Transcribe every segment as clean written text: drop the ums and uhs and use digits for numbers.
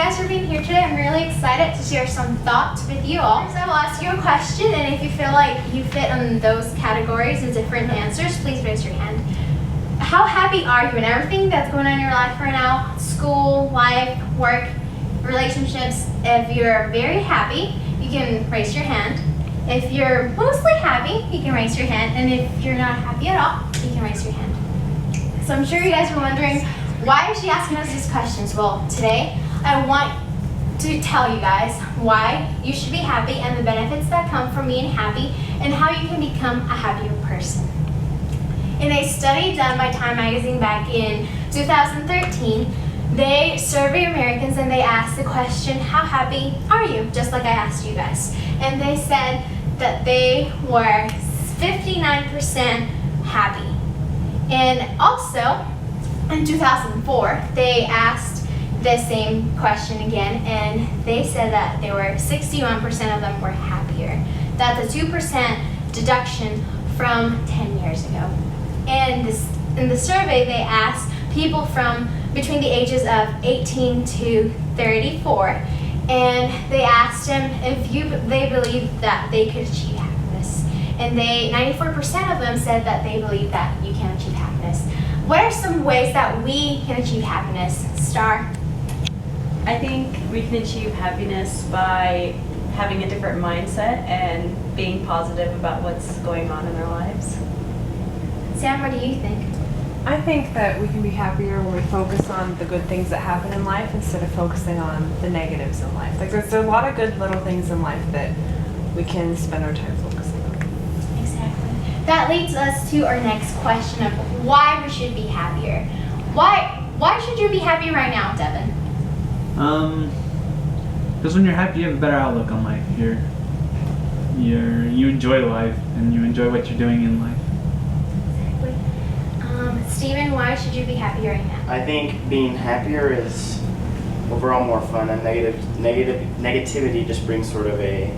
guys for being here today. I'm really excited to share some thoughts with you all. So I will ask you a question, and if you feel like you fit in those categories and different answers, please raise your hand. How happy are you in everything that's going on in your life right now? School, life, work, relationships. If you're very happy, you can raise your hand. If you're mostly happy, you can raise your hand. And if you're not happy at all, you can raise your hand. So I'm sure you guys are wondering, why is she asking us these questions? Well, today I want to tell you guys why you should be happy and the benefits that come from being happy and how you can become a happier person. In a study done by Time Magazine back in 2013, they surveyed Americans and they asked the question, how happy are you? Just like I asked you guys. And they said that they were 59% happy. And also, in 2004, they asked the same question again, and they said that they were 61% of them were happier. That's a 2% deduction from 10 years ago. And in the survey, they asked people from between the ages of 18 to 34, and they asked them if they believed that they could achieve happiness. And 94% of them said that they believe that you can achieve happiness. What are some ways that we can achieve happiness? Star? I think we can achieve happiness by having a different mindset and being positive about what's going on in our lives. Sam, what do you think? I think that we can be happier when we focus on the good things that happen in life instead of focusing on the negatives in life. Like there's a lot of good little things in life that we can spend our time focusing on. Exactly. That leads us to our next question of why we should be happier. Why should you be happy right now, Devin? Because when you're happy, you have a better outlook on life. You enjoy life and you enjoy what you're doing in life. Steven, why should you be happy right now? I think being happier is overall more fun, and negativity just brings sort of a, I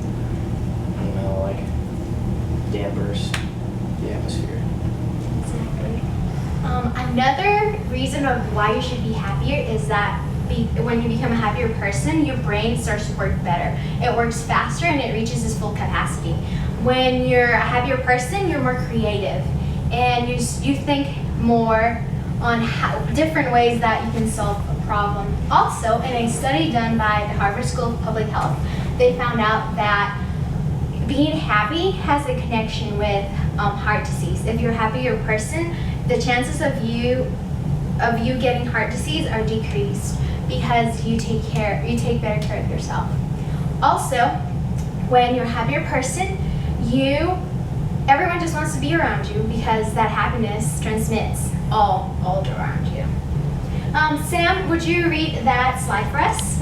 don't know, like dampers the atmosphere. Exactly. Another reason of why you should be happier is that when you become a happier person, your brain starts to work better. It works faster and it reaches its full capacity. When you're a happier person, you're more creative and you think more on different ways that you can solve a problem. Also, in a study done by the Harvard School of Public Health, they found out that being happy has a connection with heart disease. If you're a happier person, the chances of you getting heart disease are decreased because you take better care of yourself. Also, when you're a happier person, everyone just wants to be around you because that happiness transmits all around you. Sam, would you read that slide for us?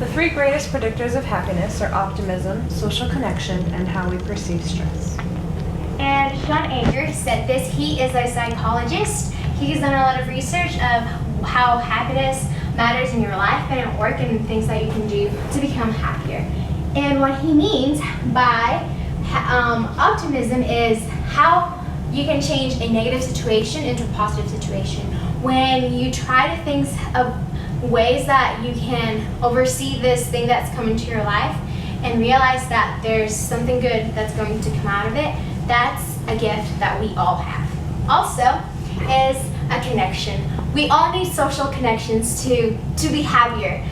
The three greatest predictors of happiness are optimism, social connection, and how we perceive stress. And Sean Anger said this. He is a psychologist. He's done a lot of research of how happiness matters in your life and at work and things that you can do to become happier. And what he means by optimism is how you can change a negative situation into a positive situation. When you try to think of ways that you can oversee this thing that's coming to your life and realize that there's something good that's going to come out of it, that's a gift that we all have. Also is a connection. We all need social connections to be happier.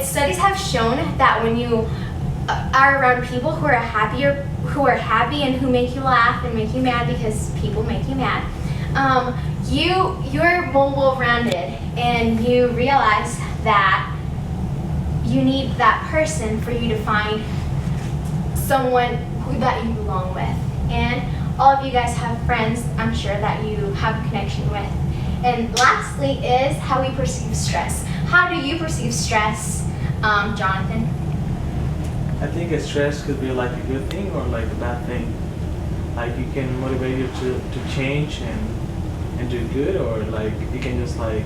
Studies have shown that when you are around people who are happy and who make you laugh and make you mad because people make you mad, you're more well-rounded and you realize that you need that person for you to find someone that you belong with. And all of you guys have friends, I'm sure, that you have a connection with. And lastly is how we perceive stress. How do you perceive stress, Jonathan? I think a stress could be like a good thing or like a bad thing. Like it can motivate you to change and do good, or like it can just like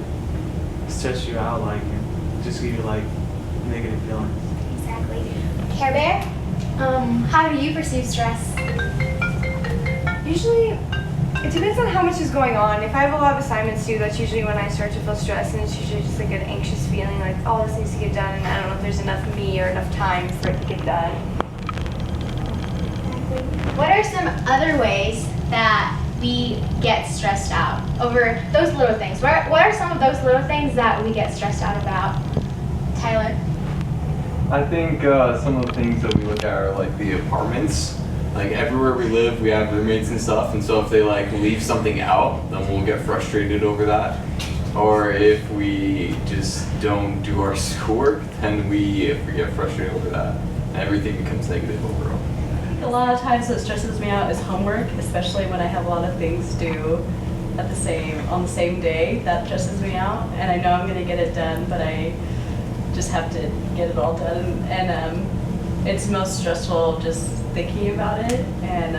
stress you out, like and just give you like negative feelings. Exactly. Care Bear, how do you perceive stress? Usually, It depends on how much is going on. If I have a lot of assignments due, that's usually when I start to feel stressed, and it's usually just like an anxious feeling, like, oh, this needs to get done, and I don't know if there's enough of me or enough time for it to get done. What are some other ways that we get stressed out over those little things? What are some of those little things that we get stressed out about? Tyler? I think some of the things that we look at are like the apartments. Like everywhere we live, we have roommates and stuff, and so if they like leave something out, then we'll get frustrated over that. Or if we just don't do our schoolwork, then we get frustrated over that. And everything becomes negative overall. A lot of times what stresses me out is homework, especially when I have a lot of things due on the same day. That stresses me out, and I know I'm going to get it done, but I just have to get it all done. And it's most stressful just thinking about it, and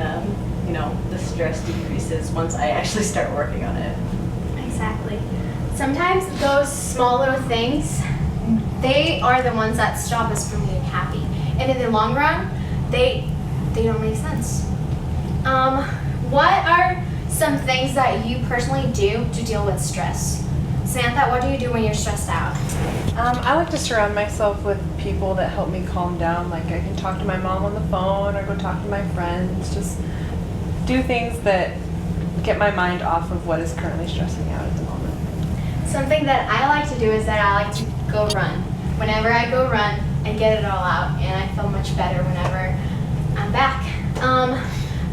the stress decreases once I actually start working on it. Exactly. Sometimes those small little things, they are the ones that stop us from being happy. And in the long run, they don't make sense. What are some things that you personally do to deal with stress? Samantha, what do you do when you're stressed out? I like to surround myself with people that help me calm down. Like I can talk to my mom on the phone or go talk to my friends. Just do things that get my mind off of what is currently stressing me out at the moment. Something that I like to do is that I like to go run. Whenever I go run, I get it all out, and I feel much better whenever I'm back.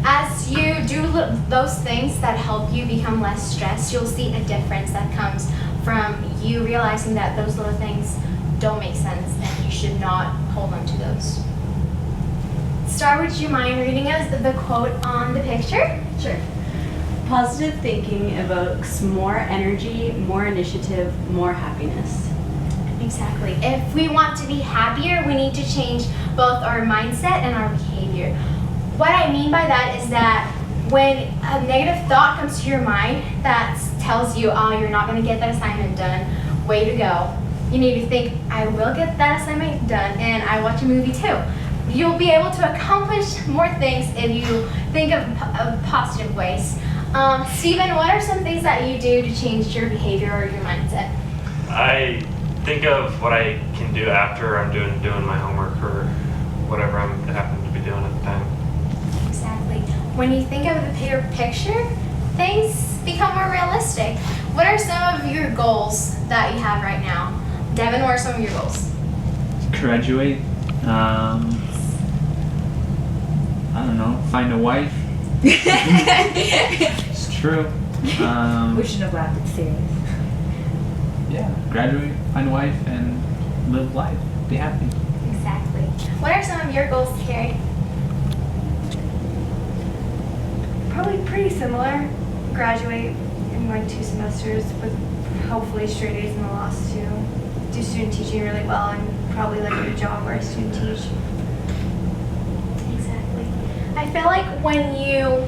As you do those things that help you become less stressed, you'll see a difference that comes from you realizing that those little things don't make sense and you should not hold on to those. Star, would you mind reading us the quote on the picture? Sure. Positive thinking evokes more energy, more initiative, more happiness. Exactly. If we want to be happier, we need to change both our mindset and our behavior. What I mean by that is that when a negative thought comes to your mind that tells you, oh, you're not going to get that assignment done, way to go. You need to think, I will get that assignment done, and I watch a movie too. You'll be able to accomplish more things if you think of positive ways. Steven, what are some things that you do to change your behavior or your mindset? I think of what I can do after I'm doing my homework or whatever I'm happen to be doing at the time. Exactly. When you think of the bigger picture, things become more realistic. What are some of your goals that you have right now? Devin, what are some of your goals? Graduate. I don't know. Find a wife. It's true. We should have laughed. It's serious. Yeah. Graduate, find a wife, and live life. Be happy. Exactly. What are some of your goals, Carrie? Probably pretty similar. Graduate in like 2 semesters with hopefully straight A's in the last 2. Do student teaching really well and probably like get a job where I student teach. Exactly. I feel like when you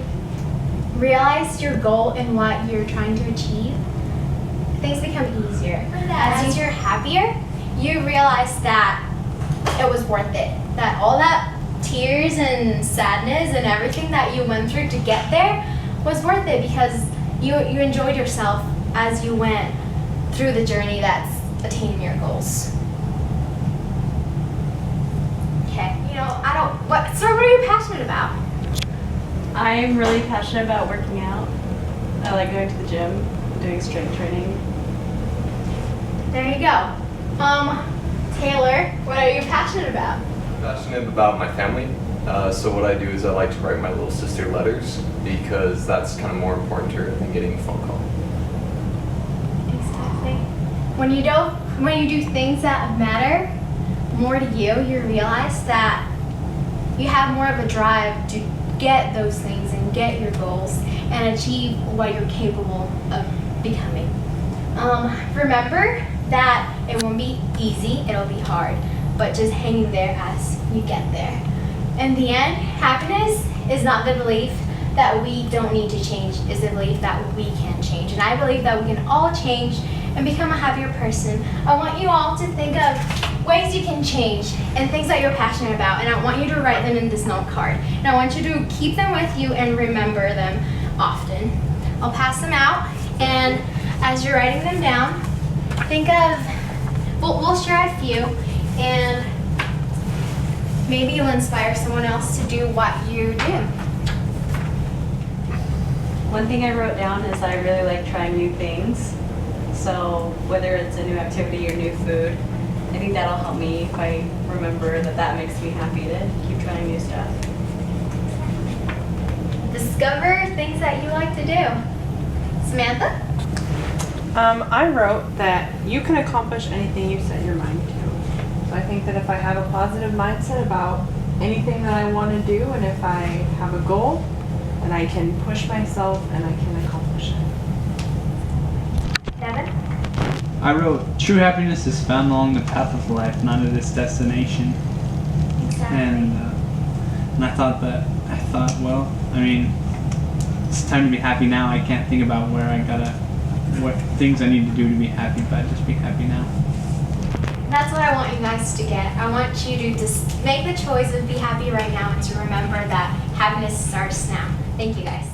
realize your goal and what you're trying to achieve, things become easier. As you're happier, you realize that it was worth it. That all that tears and sadness and everything that you went through to get there was worth it because you enjoyed yourself as you went through the journey that's attaining your goals. Okay, so what are you passionate about? I'm really passionate about working out. I like going to the gym, doing strength training. There you go. Taylor, what are you passionate about? I'm passionate about my family. So what I do is I like to write my little sister letters because that's kind of more important to her than getting a phone call. Exactly. When you do things that matter more to you, you realize that you have more of a drive to get those things and get your goals and achieve what you're capable of becoming. Remember that it won't be easy, it'll be hard, but just hanging there as you get there. In the end, happiness is not the belief that we don't need to change, it's the belief that we can change. And I believe that we can all change and become a happier person. I want you all to think of ways you can change and things that you're passionate about, and I want you to write them in this note card. And I want you to keep them with you and remember them often. I'll pass them out, and as you're writing them down, think of, we'll share a few, and maybe you'll inspire someone else to do what you do. One thing I wrote down is I really like trying new things. So whether it's a new activity or new food, I think that'll help me if I remember that that makes me happy to keep trying new stuff. Discover things that you like to do. Samantha? I wrote that you can accomplish anything you set your mind to. So I think that if I have a positive mindset about anything that I want to do, and if I have a goal, then I can push myself and I can accomplish it. Devin? I wrote, true happiness is found along the path of life, not at its destination. Exactly. And I thought, well, I mean, it's time to be happy now. I can't think about what things I need to do to be happy, but just be happy now. That's what I want you guys to get. I want you to just make the choice of be happy right now and to remember that happiness starts now. Thank you guys.